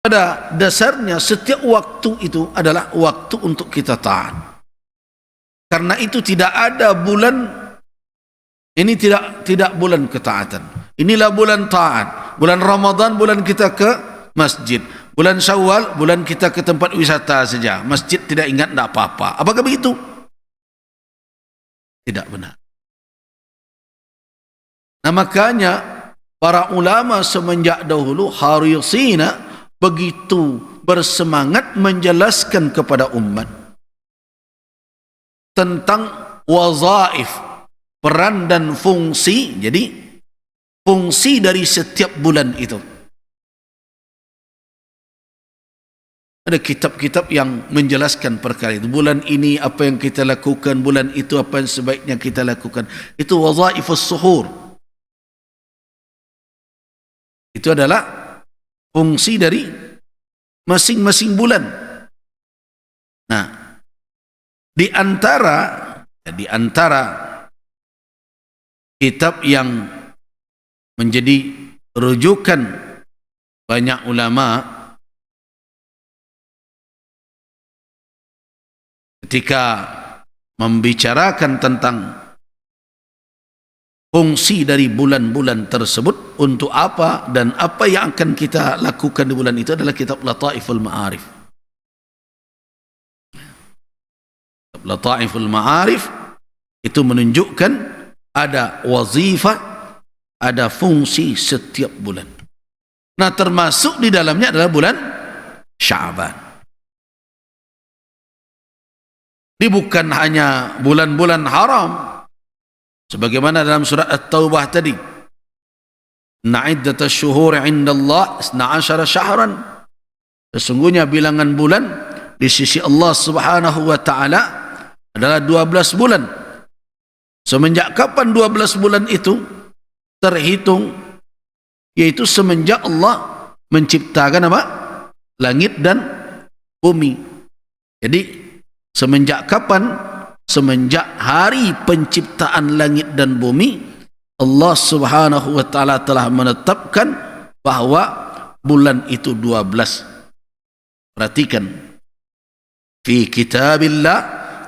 Pada dasarnya setiap waktu itu adalah waktu untuk kita taat. Karena itu tidak ada bulan ini tidak bulan ketaatan. Inilah bulan taat. Bulan Ramadan bulan kita ke masjid. Bulan Syawal bulan kita ke tempat wisata saja. Masjid tidak ingat tidak apa-apa. Apakah begitu? Tidak benar. Nah, makanya para ulama semenjak dahulu harisina begitu bersemangat menjelaskan kepada umat tentang wazaif, peran dan fungsi. Jadi fungsi dari setiap bulan itu. Ada kitab-kitab yang menjelaskan perkara itu. Bulan ini apa yang kita lakukan, bulan itu apa yang sebaiknya kita lakukan. Itu wazaifus suhur. Itu adalah fungsi dari masing-masing bulan. Nah, di antara kitab yang menjadi rujukan banyak ulama ketika membicarakan tentang fungsi dari bulan-bulan tersebut, untuk apa dan apa yang akan kita lakukan di bulan itu, adalah kitab Lataiful Ma'arif. Lataiful Ma'arif itu menunjukkan ada wazifah, ada fungsi setiap bulan. Nah, termasuk di dalamnya adalah bulan Sya'ban. Ini bukan hanya bulan-bulan haram, sebagaimana dalam surat At-Taubah tadi, Na'iddatash syuhur 'inda Allah 12 syahran. Sesungguhnya bilangan bulan di sisi Allah Subhanahu wa taala adalah 12 bulan. Semenjak kapan 12 bulan itu terhitung? Yaitu semenjak Allah menciptakan apa? Langit dan bumi. Jadi semenjak kapan? Semenjak hari penciptaan langit dan bumi, Allah Subhanahu wa taala telah menetapkan bahwa bulan itu 12. Perhatikan, fi kitabillah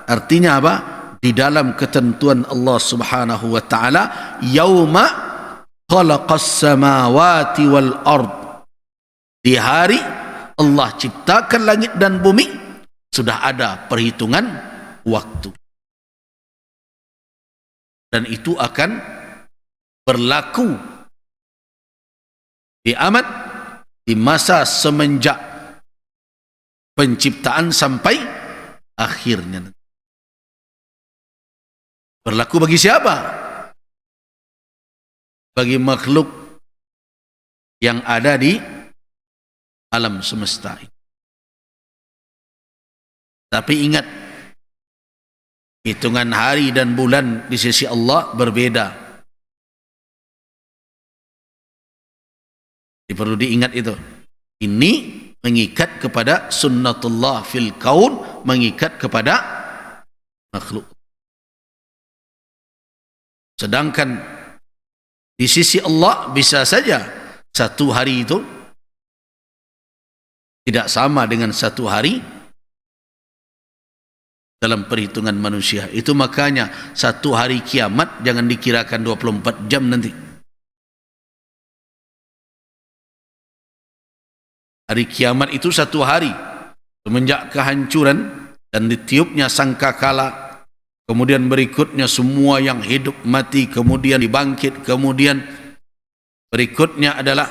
artinya apa? Di dalam ketentuan Allah Subhanahu wa taala, yauma khalaqas samawati wal ard. Di hari Allah ciptakan langit dan bumi, sudah ada perhitungan waktu. Dan itu akan berlaku di amat, di masa semenjak penciptaan sampai akhirnya. Berlaku bagi siapa? Bagi makhluk yang ada di alam semesta ini. Tapi ingat, hitungan hari dan bulan di sisi Allah berbeda. Perlu diingat itu. Ini mengikat kepada sunnatullah fil kaun, mengikat kepada makhluk. Sedangkan di sisi Allah bisa saja satu hari itu tidak sama dengan satu hari dalam perhitungan manusia. Itu makanya satu hari kiamat jangan dikirakan 24 jam nanti. Hari kiamat itu satu hari semenjak kehancuran dan ditiupnya sangkakala, kemudian berikutnya semua yang hidup mati, kemudian dibangkit, kemudian berikutnya adalah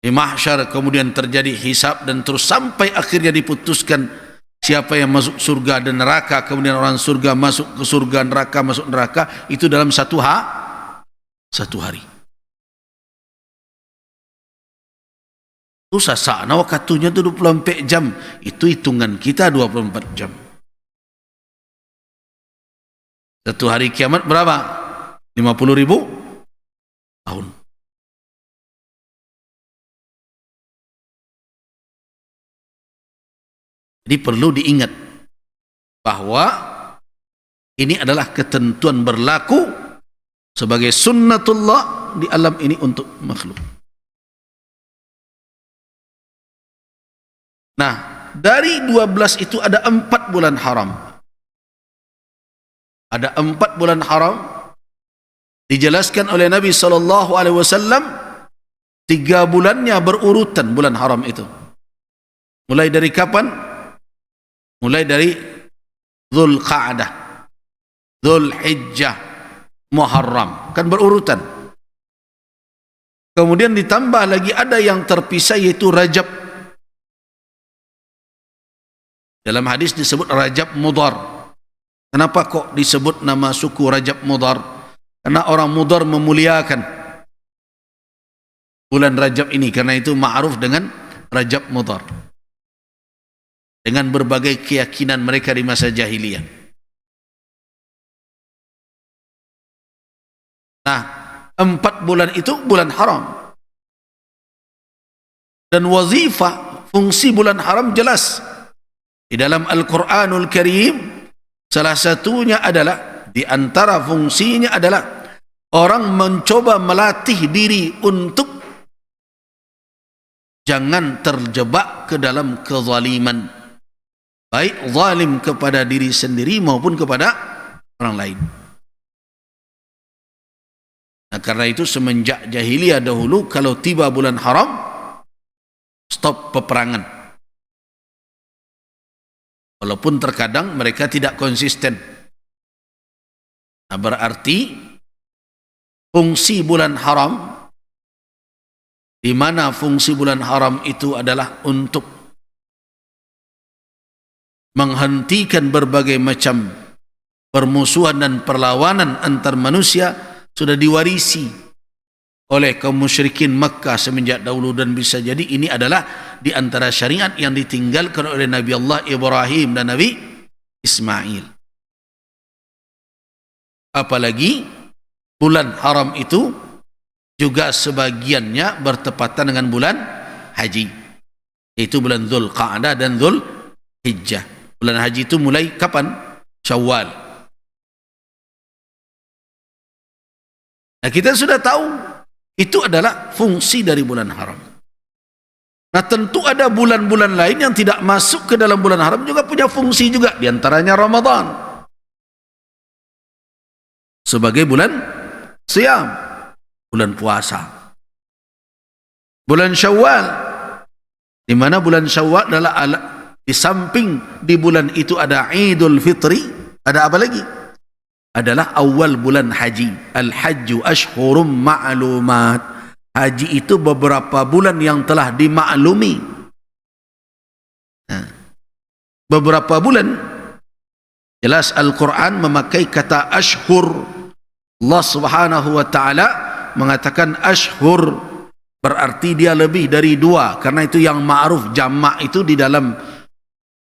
di mahsyar, kemudian terjadi hisab, dan terus sampai akhirnya diputuskan siapa yang masuk surga dan neraka, kemudian orang surga masuk ke surga, neraka masuk neraka. Itu dalam satu hari. Itu sasana waktunya itu 24 jam. Itu hitungan kita 24 jam. Satu hari kiamat berapa? 50.000 tahun. Jadi perlu diingat bahwa ini adalah ketentuan berlaku sebagai sunnatullah di alam ini untuk makhluk. Nah, dari 12 itu ada 4 bulan haram. Ada 4 bulan haram dijelaskan oleh Nabi SAW. 3 bulannya berurutan bulan haram itu. Mulai dari kapan? Mulai dari Dzulqa'dah, Dzulhijjah, Muharram, kan berurutan. Kemudian ditambah lagi ada yang terpisah, yaitu Rajab. Dalam hadis disebut Rajab Mudhar. Kenapa kok disebut nama suku Rajab Mudhar? Karena orang Mudhar memuliakan bulan Rajab ini, karena itu ma'ruf dengan Rajab Mudhar, dengan berbagai keyakinan mereka di masa jahiliyah. Nah, 4 bulan itu bulan haram. Dan wazifah, fungsi bulan haram jelas. Di dalam Al-Quranul Karim, salah satunya adalah, di antara fungsinya adalah, orang mencoba melatih diri untuk jangan terjebak ke dalam kezaliman, baik zalim kepada diri sendiri maupun kepada orang lain. Nah, karena itu semenjak jahiliyah dahulu, kalau tiba bulan haram, stop peperangan. Walaupun terkadang mereka tidak konsisten. Nah, berarti fungsi bulan haram, di mana fungsi bulan haram itu adalah untuk menghentikan berbagai macam permusuhan dan perlawanan antar manusia, sudah diwarisi oleh kaum musyrikin Makkah semenjak dahulu, dan bisa jadi ini adalah di antara syariat yang ditinggalkan oleh Nabi Allah Ibrahim dan Nabi Ismail. Apalagi bulan haram itu juga sebagiannya bertepatan dengan bulan haji, yaitu bulan Dzulqa'dah dan Dzulhijjah. Bulan haji itu mulai kapan? Syawal. Nah, kita sudah tahu itu adalah fungsi dari bulan haram. Nah, tentu ada bulan-bulan lain yang tidak masuk ke dalam bulan haram juga punya fungsi juga, di antaranya Ramadan sebagai bulan siam, bulan puasa. Bulan Syawal, di mana bulan Syawal adalah di samping di bulan itu ada Idul Fitri, ada apa lagi? Adalah awal bulan haji. Al-hajju ashhurum ma'lumat. Haji itu beberapa bulan yang telah dimaklumi. Nah, beberapa bulan, jelas Al-Quran memakai kata ashhur. Allah Subhanahu wa ta'ala mengatakan ashhur, berarti dia lebih dari 2. Karena itu yang ma'ruf jamak itu di dalam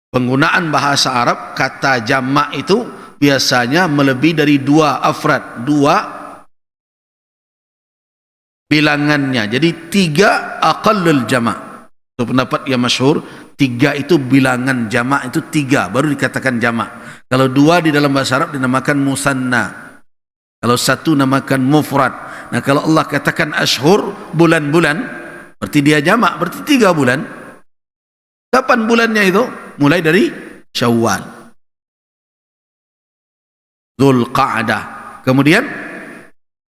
penggunaan bahasa Arab, kata jamak itu biasanya melebihi dari 2 afrad, 2 bilangannya. Jadi 3 aqallul jamak. Itu pendapat yang masyhur, 3 itu bilangan jamak, itu 3 baru dikatakan jamak. Kalau 2 di dalam bahasa Arab dinamakan musanna, kalau 1 namakan mufrad. Nah, kalau Allah katakan ashhur, bulan-bulan, berarti dia jamak, berarti 3 bulan. Kapan bulannya itu? Mulai dari Syawal, Dzulqa'dah, kemudian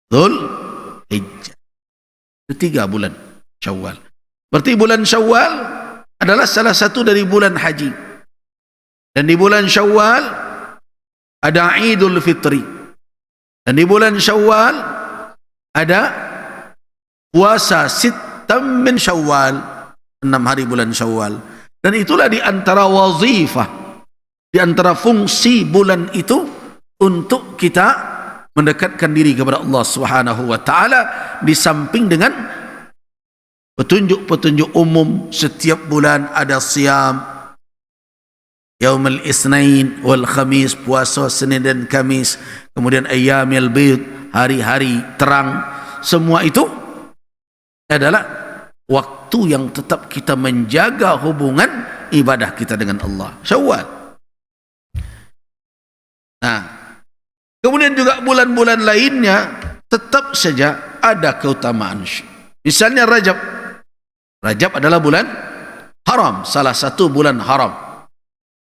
Dzulhijjah. Itu 3 bulan Syawal. Berarti bulan Syawal adalah salah satu dari bulan haji. Dan di bulan Syawal ada Idul Fitri. Dan di bulan Syawal ada puasa Sittam min Syawal, 6 hari bulan Syawal. Dan itulah di antara wazifah, di antara fungsi bulan itu, untuk kita mendekatkan diri kepada Allah Subhanahu wa ta'ala, di samping dengan petunjuk-petunjuk umum. Setiap bulan ada siam, Yaumul Isnain wal Khamis, puasa Senin dan Kamis, kemudian Ayyamil Bid, hari-hari terang. Semua itu adalah waktu yang tetap kita menjaga hubungan ibadah kita dengan Allah. Syawal. Nah, kemudian juga bulan-bulan lainnya tetap saja ada keutamaan. Misalnya Rajab. Rajab adalah bulan haram, salah satu bulan haram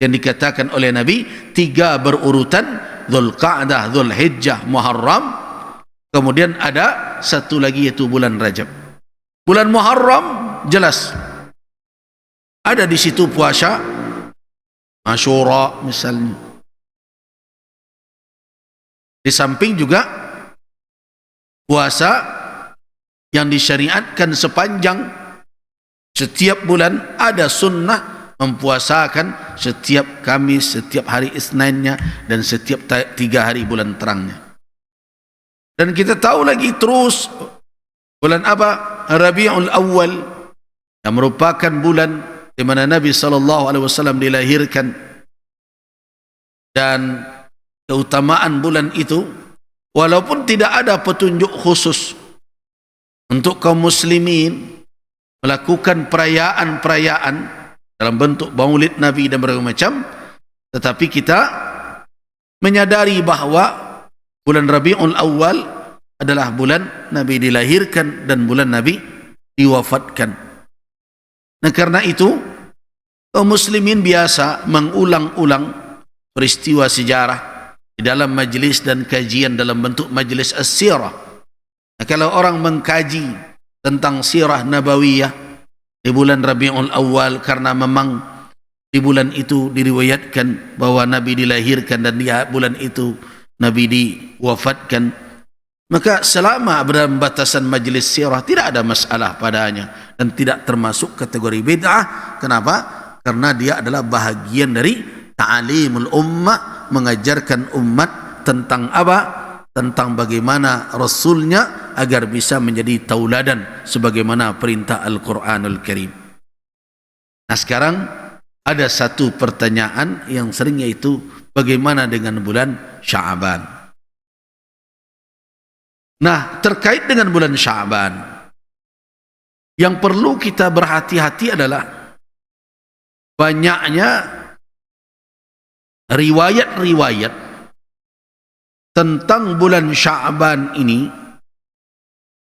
yang dikatakan oleh Nabi 3 berurutan, Dzulqa'dah, Dzulhijjah, Muharram, kemudian ada satu lagi yaitu bulan Rajab. Bulan Muharram jelas ada di situ puasa Asyura misalnya. Di samping juga puasa yang disyariatkan sepanjang setiap bulan, ada sunnah mempuasakan setiap Kamis, setiap hari Isninnya, dan setiap 3 hari bulan terangnya. Dan kita tahu lagi terus bulan apa? Rabiul Awal, yang merupakan bulan di mana Nabi SAW dilahirkan. Dan keutamaan bulan itu, walaupun tidak ada petunjuk khusus untuk kaum muslimin melakukan perayaan-perayaan dalam bentuk maulid Nabi dan berbagai macam, tetapi kita menyadari bahawa bulan Rabiul Awal adalah bulan Nabi dilahirkan dan bulan Nabi diwafatkan. Nah, karena itu kaum muslimin biasa mengulang-ulang peristiwa sejarah di dalam majlis dan kajian dalam bentuk majlis as-sirah. Nah, kalau orang mengkaji tentang sirah nabawiyah di bulan Rabiul Awal, karena memang di bulan itu diriwayatkan bahwa Nabi dilahirkan dan di bulan itu Nabi diwafatkan, maka selama dalam batasan majlis sirah tidak ada masalah padanya dan tidak termasuk kategori bid'ah. Kenapa? Karena dia adalah bahagian dari ta'alimul ummah, mengajarkan umat tentang apa? Tentang bagaimana Rasulnya agar bisa menjadi tauladan sebagaimana perintah Al-Quranul Karim. Nah, sekarang ada satu pertanyaan yang sering, yaitu bagaimana dengan bulan Sya'ban? Nah, terkait dengan bulan Sya'ban, yang perlu kita berhati-hati adalah banyaknya riwayat-riwayat tentang bulan Sya'ban ini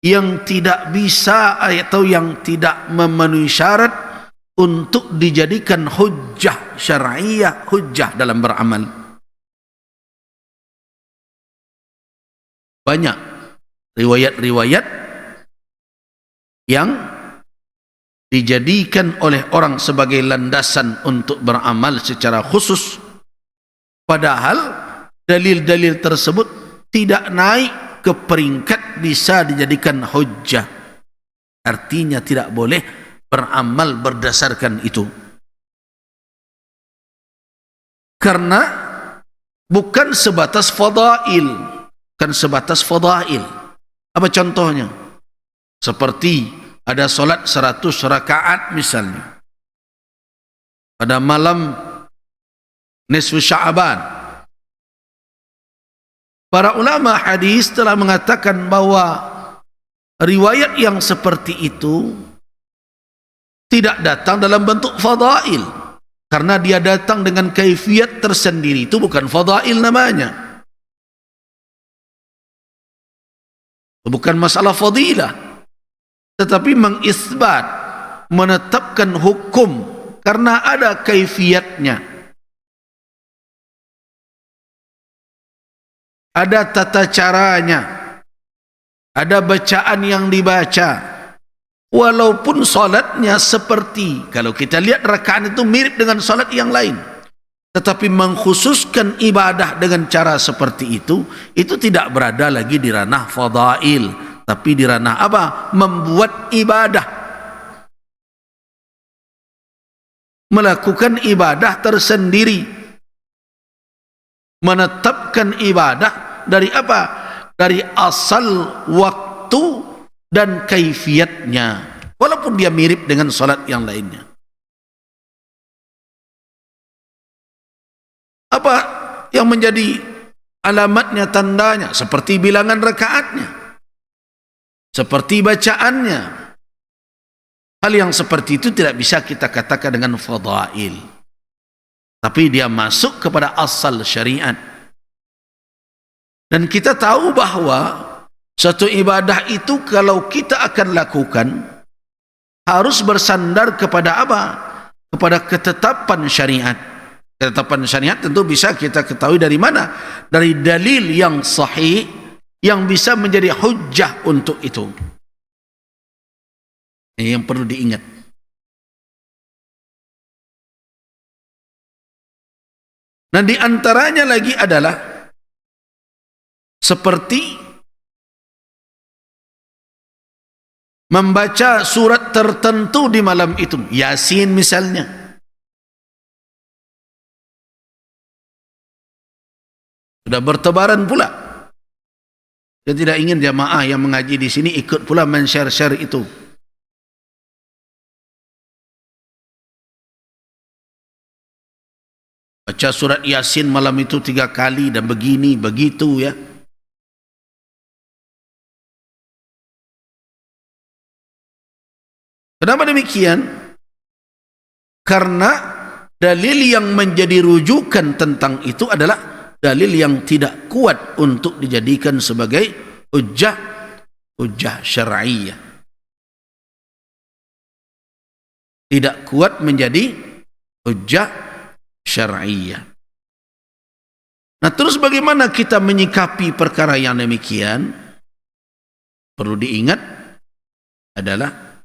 yang tidak bisa atau yang tidak memenuhi syarat untuk dijadikan hujjah syar'iyah, hujjah dalam beramal. Banyak riwayat-riwayat yang dijadikan oleh orang sebagai landasan untuk beramal secara khusus, padahal dalil-dalil tersebut tidak naik ke peringkat bisa dijadikan hujjah. Artinya tidak boleh beramal berdasarkan itu, karena bukan sebatas fadail. Bukan sebatas fadail. Apa contohnya? Seperti ada solat 100 rakaat misalnya pada malam nisfu Sya'ban. Para ulama hadis telah mengatakan bahwa riwayat yang seperti itu tidak datang dalam bentuk fadail, karena dia datang dengan kaifiat tersendiri. Itu bukan fadail namanya. Bukan masalah fadilah, tetapi mengisbat, menetapkan hukum karena ada kaifiatnya, ada tata caranya, ada bacaan yang dibaca. Walaupun solatnya seperti, kalau kita lihat rakaat itu mirip dengan solat yang lain, tetapi mengkhususkan ibadah dengan cara seperti itu tidak berada lagi di ranah fadail, tapi di ranah apa? Membuat ibadah, melakukan ibadah tersendiri, menetapkan ibadah dari apa? Dari asal waktu dan kaifiatnya, walaupun dia mirip dengan salat yang lainnya. Apa yang menjadi alamatnya, tandanya? Seperti bilangan rakaatnya, seperti bacaannya. Hal yang seperti itu tidak bisa kita katakan dengan fadail, tapi dia masuk kepada asal syariat. Dan kita tahu bahwa satu ibadah itu kalau kita akan lakukan harus bersandar kepada apa? kepada ketetapan syariat. Ketetapan syariat tentu bisa kita ketahui dari mana? Dari dalil yang sahih yang bisa menjadi hujjah untuk itu. Ini yang perlu diingat. Nah, di antaranya lagi adalah seperti membaca surat tertentu di malam itu, Yasin misalnya. Sudah bertebaran pula. Saya tidak ingin jamaah yang mengaji di sini ikut pula men-share-share itu. Baca surat Yasin malam itu 3 kali dan begini, begitu ya. Kenapa demikian? Karena dalil yang menjadi rujukan tentang itu adalah dalil yang tidak kuat untuk dijadikan sebagai hujjah syar'iyah. Tidak kuat menjadi hujjah syar'iyah. Nah, terus bagaimana kita menyikapi perkara yang demikian? Perlu diingat adalah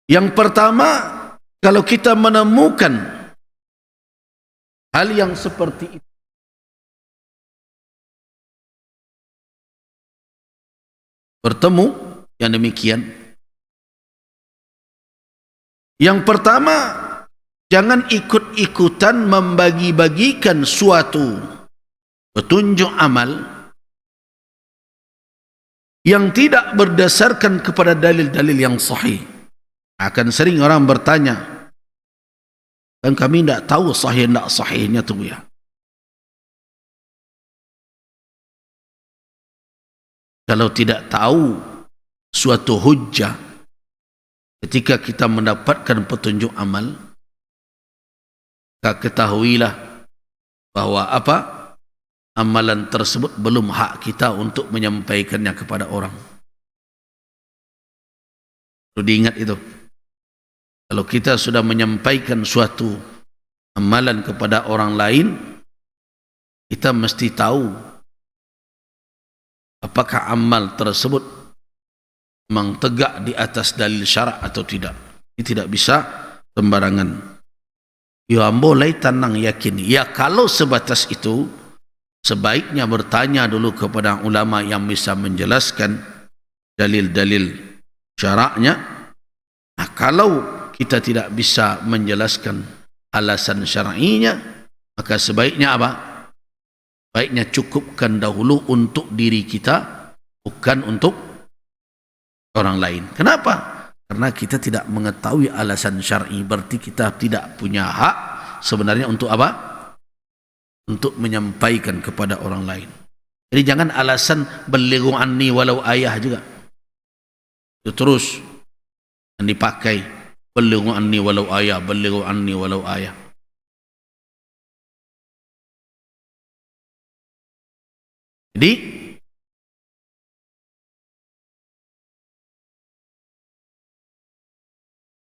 yang pertama, kalau kita menemukan hal yang seperti itu, bertemu yang demikian, yang pertama, jangan ikut-ikutan membagi-bagikan suatu petunjuk amal yang tidak berdasarkan kepada dalil-dalil yang sahih. Akan sering orang bertanya, dan kami tidak tahu sahih tidak sahihnya tu ya. Kalau tidak tahu suatu hujjah ketika kita mendapatkan petunjuk amal, ketahuilah bahwa apa? Amalan tersebut belum hak kita untuk menyampaikannya kepada orang. Perlu diingat itu. Kalau kita sudah menyampaikan suatu amalan kepada orang lain, kita mesti tahu apakah amal tersebut memang tegak di atas dalil syarak atau tidak. Ini tidak bisa sembarangan. Ya boleh tenang yakin. Ya kalau sebatas itu, sebaiknya bertanya dulu kepada ulama yang bisa menjelaskan dalil-dalil syaraknya. Nah, kalau kita tidak bisa menjelaskan alasan syar'inya, maka sebaiknya apa? Baiknya cukupkan dahulu untuk diri kita, bukan untuk orang lain. Kenapa? Karena kita tidak mengetahui alasan syar'i, berarti kita tidak punya hak sebenarnya untuk apa? Untuk menyampaikan kepada orang lain. Jadi jangan alasan balighu anni walau ayah juga. Itu terus yang dipakai. Balighu anni walau ayah, balighu anni walau ayah. Jadi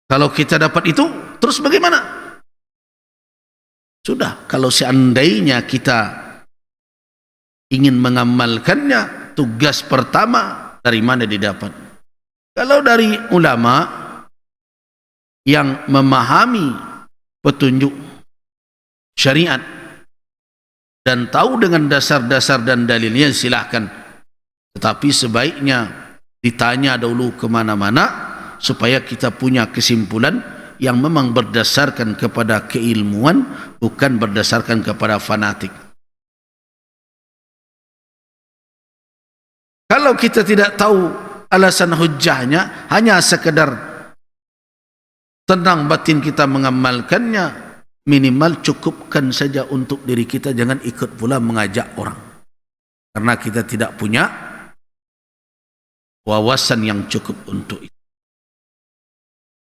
kalau kita dapat itu, terus bagaimana? Sudah, kalau seandainya kita ingin mengamalkannya, tugas pertama dari mana didapat? Kalau dari ulama yang memahami petunjuk syariat dan tahu dengan dasar-dasar dan dalilnya, silahkan. Tetapi sebaiknya ditanya dahulu kemana-mana supaya kita punya kesimpulan yang memang berdasarkan kepada keilmuan, bukan berdasarkan kepada fanatik. Kalau kita tidak tahu alasan hujjahnya, hanya sekedar tenang batin kita mengamalkannya, minimal cukupkan saja untuk diri kita, jangan ikut pula mengajak orang. Karena kita tidak punya wawasan yang cukup untuk itu.